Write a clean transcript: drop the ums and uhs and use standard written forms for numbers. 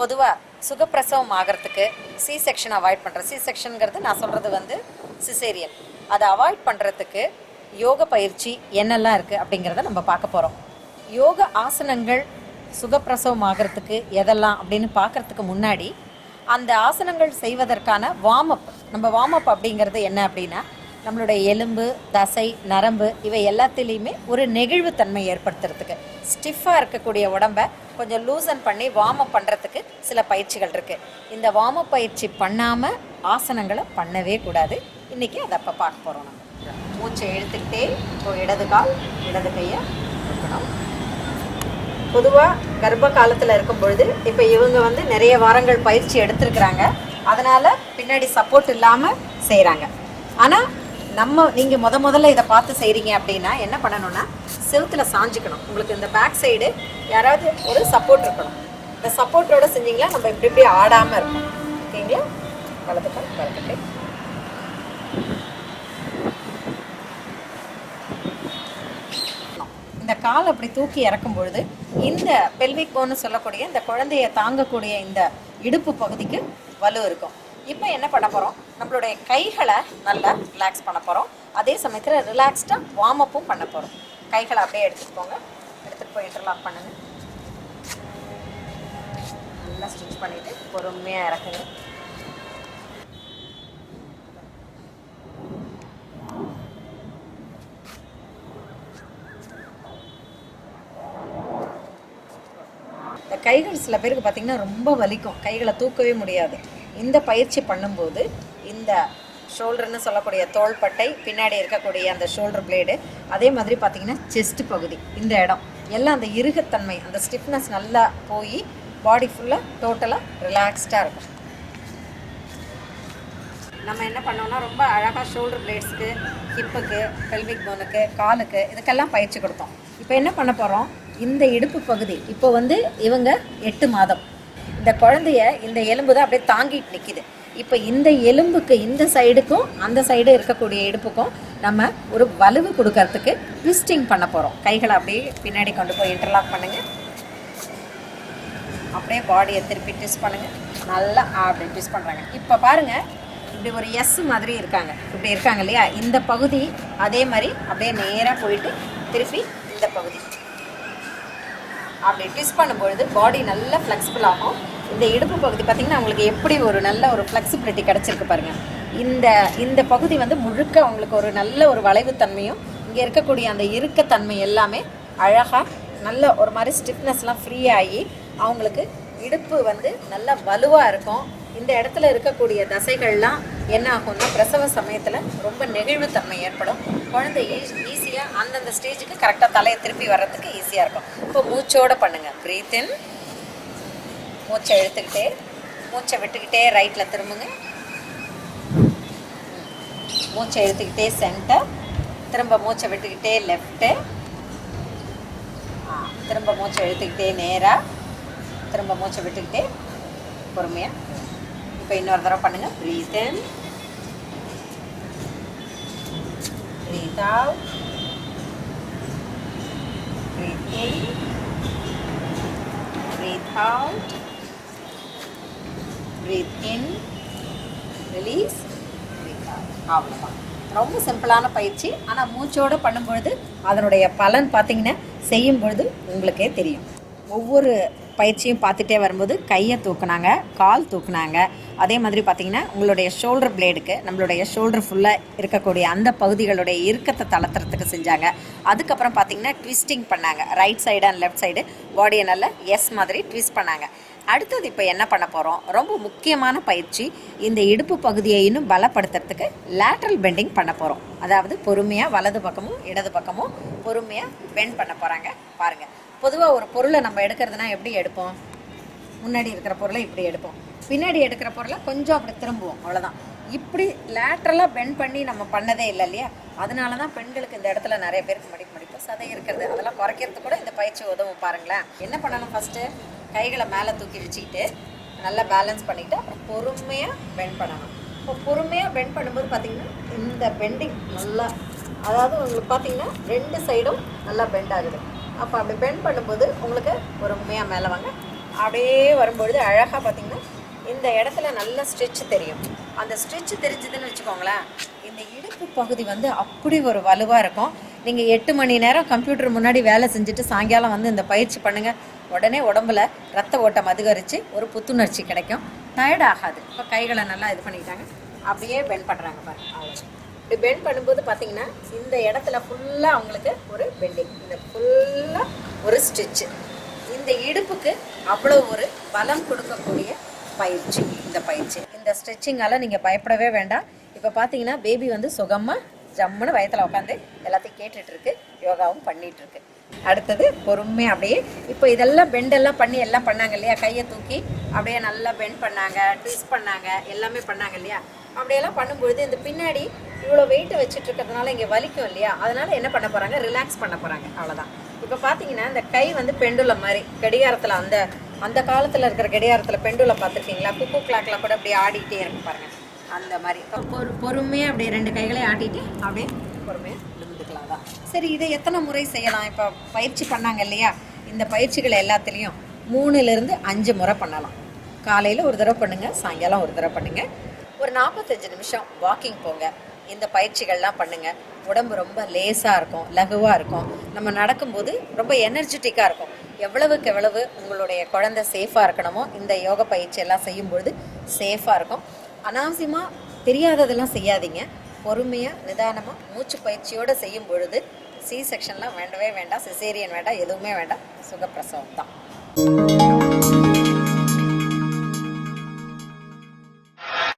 பொதுவாக சுகப்பிரசவம் ஆகிறதுக்கு சி செக்ஷன் அவாய்ட் பண்ணுறது, சி செக்ஷனுங்கிறது நான் சொல்கிறது வந்து சிசேரியன், அதை அவாய்ட் பண்ணுறதுக்கு யோக பயிற்சி என்னெல்லாம் இருக்குது அப்படிங்கிறத நம்ம பார்க்க போகிறோம். யோக ஆசனங்கள் சுகப்பிரசவம் ஆகிறதுக்கு எதெல்லாம் அப்படின்னு பார்க்குறதுக்கு முன்னாடி அந்த ஆசனங்கள் செய்வதற்கான வார்மப், நம்ம வார்மப் அப்படிங்கிறது என்ன அப்படின்னா நம்மளுடைய எலும்பு, தசை, நரம்பு இவை எல்லாத்துலேயுமே ஒரு நெகிழ்வுத்தன்மை ஏற்படுத்துறதுக்கு, ஸ்டிஃபாக இருக்கக்கூடிய உடம்பை கொஞ்சம் லூசன் பண்ணி வார்மப் பண்ணுறதுக்கு சில பயிற்சிகள் இருக்குது. இந்த வார்மப் பயிற்சி பண்ணாமல் ஆசனங்களை பண்ணவே கூடாது. இன்றைக்கி அதை அப்போ பார்க்க போகிறோம். நம்ம மூச்சை இழுத்துக்கிட்டே இப்போ இடது கால் இடது கையை இருக்கணும். பொதுவாக கர்ப்ப காலத்தில் இருக்கும் பொழுது இப்போ இவங்க வந்து நிறைய வாரங்கள் பயிற்சி எடுத்துருக்குறாங்க, அதனால் பின்னாடி சப்போர்ட் இல்லாமல் செய்கிறாங்க. ஆனால் நீங்கள் முதல்ல இதை பார்த்து செய்கிறீங்க அப்படின்னா என்ன பண்ணணும்னா செவுத்தில் சாஞ்சிக்கணும். உங்களுக்கு இந்த பேக் சைடு யாராவது ஒரு சப்போர்ட் இருக்கணும். இந்த சப்போர்ட்டோடு செஞ்சிங்களா நம்ம இப்படி ஆடாமல் இருக்கும். ஓகேங்களா? வலது கால் வலது கை. இந்த கால் அப்படி தூக்கி இறக்கும் பொழுது இந்த பெல்விக் போன்னு சொல்லக்கூடிய இந்த குழந்தைய தாங்கக்கூடிய இந்த இடுப்பு பகுதிக்கு வலு இருக்கும். இப்போ என்ன பண்ண போகிறோம், நம்மளுடைய கைகளை நல்லா ரிலாக்ஸ் பண்ண போகிறோம். அதே சமயத்தில் ரிலாக்ஸ்டாக வார்மப்பும் பண்ண போகிறோம். கைகளை அப்படியே எடுத்துகிட்டு போங்க, எடுத்துகிட்டு போய் இன்டர்லாக் பண்ணுங்க. நல்லா ஸ்டிச் பண்ணிவிட்டு பொறுமையாக இறக்குங்க. இந்த கைகள் சில பேருக்கு பார்த்திங்கன்னா ரொம்ப வலிக்கும், கைகளை தூக்கவே முடியாது. இந்த பயிற்சி பண்ணும்போது இந்த ஷோல்டர்னு சொல்லக்கூடிய தோள்பட்டை, பின்னாடி இருக்கக்கூடிய அந்த ஷோல்டர் பிளேடு, அதே மாதிரி பார்த்திங்கன்னா செஸ்ட் பகுதி, இந்த இடம் எல்லாம் அந்த இறுகத்தன்மை, அந்த ஸ்டிஃப்னஸ் நல்லா போய் பாடி ஃபுல்லாக டோட்டலாக ரிலாக்ஸ்டாக இருக்கும். நம்ம என்ன பண்ணோம்னா ரொம்ப அழகாக ஷோல்டர் பிளேட்ஸுக்கு, ஹிப்புக்கு, பெல்விக் போனுக்கு, காலுக்கு இதுக்கெல்லாம் பயிற்சி கொடுத்தோம். இப்போ என்ன பண்ண போகிறோம், இந்த இடுப்பு பகுதி இப்போ வந்து இவங்க 8 மாதம், இந்த குழந்தைய இந்த எலும்பு தான் அப்படியே தாங்கிட்டு நிற்கிது. இப்போ இந்த எலும்புக்கு இந்த சைடுக்கும் அந்த சைடு இருக்கக்கூடிய இடுப்புக்கும் நம்ம ஒரு வலுவு கொடுக்கறதுக்கு ட்விஸ்டிங் பண்ண போகிறோம். கைகளை அப்படியே பின்னாடி கொண்டு போய் இன்டர்லாக் பண்ணுங்கள். அப்படியே பாடியை திருப்பி ட்விஸ்ட் பண்ணுங்கள். நல்லா அப்படி ட்விஸ்ட் பண்ணுறாங்க. இப்போ பாருங்கள், இப்படி ஒரு எஸ் மாதிரி இருக்காங்க, இப்படி இருக்காங்க இல்லையா? இந்த பகுதி அதே மாதிரி அப்படியே நேராக போயிட்டு திருப்பி இந்த பகுதி அப்படி ட்விஸ்ட் பண்ணும்பொழுது பாடி நல்லா ஃப்ளெக்சிபிள் ஆகும். இந்த இடுப்பு பகுதி பார்த்திங்கன்னா உங்களுக்கு எப்படி ஒரு நல்ல ஒரு ஃப்ளெக்சிபிலிட்டி கிடச்சிருக்கு பாருங்கள். இந்த பகுதி வந்து முழுக்க உங்களுக்கு ஒரு நல்ல ஒரு வளைவுத்தன்மையும், இங்கே இருக்கக்கூடிய அந்த இறுக்கத்தன்மை எல்லாமே அழகாக நல்ல ஒரு மாதிரி ஸ்டிஃப்னஸ்லாம் ஃப்ரீ ஆகி அவங்களுக்கு இடுப்பு வந்து நல்லா வலுவாக இருக்கும். இந்த இடத்துல இருக்கக்கூடிய தசைகள்லாம் என்ன ஆகும்னா பிரசவ சமயத்தில் ரொம்ப நெகிழ்வுத்தன்மை ஏற்படும். குழந்தை ஈஸியாக அந்தந்த ஸ்டேஜுக்கு கரெக்டாக தலையை திருப்பி வர்றதுக்கு ஈஸியாக இருக்கும். இப்போ மூச்சோடு பண்ணுங்கள். ப்ரீத் இன், மூச்சை இழுத்துக்கிட்டே மூச்சை விட்டுக்கிட்டே ரைட்டில் திரும்புங்க. மூச்சை இழுத்துக்கிட்டே சென்டர், திரும்ப மூச்சை விட்டுக்கிட்டே லெஃப்ட்டு, திரும்ப மூச்சை இழுத்துக்கிட்டே நேராக, திரும்ப மூச்சை விட்டுக்கிட்டே பொறுமையாக. இப்போ இன்னொரு தடவை பண்ணுங்கள். ப்ரீத் இன், ப்ரீத் அவுட், ப்ரீத் இன், ப்ரீத் அவுட், ப்ரீத் இன், ரிலீஸ், ப்ரீத் அவுட். அவ்வளோதான். ரொம்ப சிம்பிளான பயிற்சி. ஆனால் மூச்சோடு பண்ணும்பொழுது அதனுடைய பலன் பார்த்திங்கன்னா செய்யும் பொழுது உங்களுக்கே தெரியும். ஒவ்வொரு பயிற்சியும் பார்த்துட்டே வரும்போது கையை தூக்குனாங்க, கால் தூக்குனாங்க. அதே மாதிரி பார்த்திங்கன்னா உங்களுடைய ஷோல்டர் பிளேடுக்கு, நம்மளுடைய ஷோல்டர் ஃபுல்லாக இருக்கக்கூடிய அந்த பகுதிகளுடைய இறுக்கத்தை தளர்த்துறதுக்கு செஞ்சாங்க. அதுக்கப்புறம் பார்த்திங்கன்னா ட்விஸ்டிங் பண்ணாங்க. Right side and left side பாடியை நல்லா எஸ் மாதிரி ட்விஸ்ட் பண்ணாங்க. அடுத்தது இப்போ என்ன பண்ண போகிறோம், ரொம்ப முக்கியமான பயிற்சி. இந்த இடுப்பு பகுதியை இன்னும் பலப்படுத்துறதுக்கு லேட்ரல் பெண்டிங் பண்ண போகிறோம். அதாவது பொறுமையாக வலது பக்கமும் இடது பக்கமும் பொறுமையாக பெண்ட் பண்ண போகிறாங்க. பாருங்கள், பொதுவாக ஒரு பொருளை நம்ம எடுக்கிறதுனா எப்படி எடுப்போம், முன்னாடி இருக்கிற பொருளை இப்படி எடுப்போம், பின்னாடி எடுக்கிற பொருளை கொஞ்சம் அப்படி திரும்புவோம், அவ்வளோதான். இப்படி லேட்ரலாக பெண்ட் பண்ணி நம்ம பண்ணதே இல்லை இல்லையா? அதனால தான் பெண்களுக்கு இந்த இடத்துல நிறைய பேருக்கு மடிப்பு சதை இருக்கிறது. அதெல்லாம் குறைக்கிறது கூட இந்த பயிற்சி உதவும். பாருங்களேன், என்ன பண்ணணும், ஃபஸ்ட்டு கைகளை மேலே தூக்கி வச்சுக்கிட்டு நல்லா பேலன்ஸ் பண்ணிவிட்டு அப்புறம் பொறுமையாக பெண்ட் பண்ணணும். இப்போ பொறுமையாக பெண்ட் பண்ணும்போது பார்த்திங்கன்னா இந்த பெண்டிங் நல்லா, அதாவது உங்களுக்கு பார்த்திங்கன்னா 2 சைடும் நல்லா பெண்ட் ஆகுது. அப்போ அப்படி பெண்ட் பண்ணும்போது உங்களுக்கு பொறுமையாக மேலே வாங்க, அப்படியே வரும்பொழுது அழகாக பார்த்தீங்கன்னா இந்த இடத்துல நல்ல ஸ்ட்ரெச் தெரியும். அந்த ஸ்ட்ரெச் தெரிஞ்சதுன்னு வச்சுக்கோங்களேன், இந்த இடுப்பு பகுதி வந்து அப்படி ஒரு வலுவாக இருக்கும். நீங்கள் 8 மணி நேரம் கம்ப்யூட்டர் முன்னாடி வேலை செஞ்சுட்டு சாயங்காலம் வந்து இந்த பயிற்சி பண்ணுங்கள், உடனே உடம்புல ரத்த ஓட்டம் அதிகரித்து ஒரு புத்துணர்ச்சி கிடைக்கும், டயர்ட் ஆகாது. இப்போ கைகளை நல்லா இது பண்ணிக்கிட்டாங்க, அப்படியே பெண்ட் பண்ணுறாங்க பாருங்க. அவ்வளோ இப்படி பெண்ட் பண்ணும்போது பார்த்தீங்கன்னா இந்த இடத்துல ஃபுல்லாக அவங்களுக்கு ஒரு பெண்டிங், இந்த ஃபுல்லாக ஒரு ஸ்டிச்சு. இந்த இடுப்புக்கு அவ்வளோ ஒரு பலம் கொடுக்கக்கூடிய பயிற்சி இந்த பயிற்சி. இந்த ஸ்ட்ரெச்சிங்கால் நீங்கள் பயப்படவே வேண்டாம். இப்போ பார்த்தீங்கன்னா பேபி வந்து சுகமாக ஜம்முன்னு வயத்தில் உட்காந்து எல்லாத்தையும் கேட்டுட்ருக்கு, யோகாவும் பண்ணிகிட்ருக்கு. அடுத்தது பொறுமையாக அப்படியே இப்போ இதெல்லாம் பெண்டெல்லாம் பண்ணி எல்லாம் பண்ணாங்க இல்லையா, கையை தூக்கி அப்படியே நல்லா பெண்ட் பண்ணாங்க, ட்விஸ்ட் பண்ணாங்க, எல்லாமே பண்ணாங்க இல்லையா. அப்படியெல்லாம் பண்ணும்பொழுது இந்த பின்னாடி இவ்வளோ வெயிட்டை வச்சுட்டு இருக்கிறதுனால இங்கே வலிக்கும் இல்லையா, அதனால் என்ன பண்ண போகிறாங்க, ரிலாக்ஸ் பண்ண போகிறாங்க, அவ்வளோதான். இப்போ பார்த்தீங்கன்னா இந்த கை வந்து பெண்டுலம் மாதிரி கடிகாரத்தில் அந்த காலத்தில் இருக்கிற கடிகாரத்தில் பெண்டுலம் பார்த்துருக்கீங்களா, குக்கு கிளாக்கில் கூட அப்படியே ஆடிக்கிட்டே இருக்கு பாருங்கள், அந்த மாதிரி. பொறுமையாக அப்படியே 2 கைகளையும் ஆட்டிட்டு அப்படியே பொறுமையாக விழுந்துக்கலாம் தான். சரி, இதை எத்தனை முறை செய்யலாம்? இப்போ பயிற்சி பண்ணாங்க இல்லையா, இந்த பயிற்சிகளை எல்லாத்துலேயும் 3லேருந்து 5 முறை பண்ணலாம். காலையில் ஒரு தடவை பண்ணுங்கள், சாயங்காலம் ஒரு தடவை பண்ணுங்கள். ஒரு 45 நிமிஷம் வாக்கிங் போங்க, இந்த பயிற்சிகள்லாம் பண்ணுங்கள். உடம்பு ரொம்ப லேசாக இருக்கும், லகுவாக இருக்கும். நம்ம நடக்கும்போது ரொம்ப எனர்ஜெட்டிக்காக இருக்கும். எவ்வளவுக்கு எவ்வளவு உங்களுடைய குழந்தை சேஃபாக இருக்கணுமோ இந்த யோக பயிற்சி எல்லாம் செய்யும்பொழுது சேஃபாக இருக்கும். அனாவசியமாக தெரியாததெல்லாம் செய்யாதீங்க. பொறுமையாக நிதானமாக மூச்சு பயிற்சியோடு செய்யும் பொழுது சி செக்ஷன்லாம் வேண்டவே வேண்டாம், சிசேரியன் வேண்டாம், எதுவுமே வேண்டாம், சுகப்பிரசவம் தான்.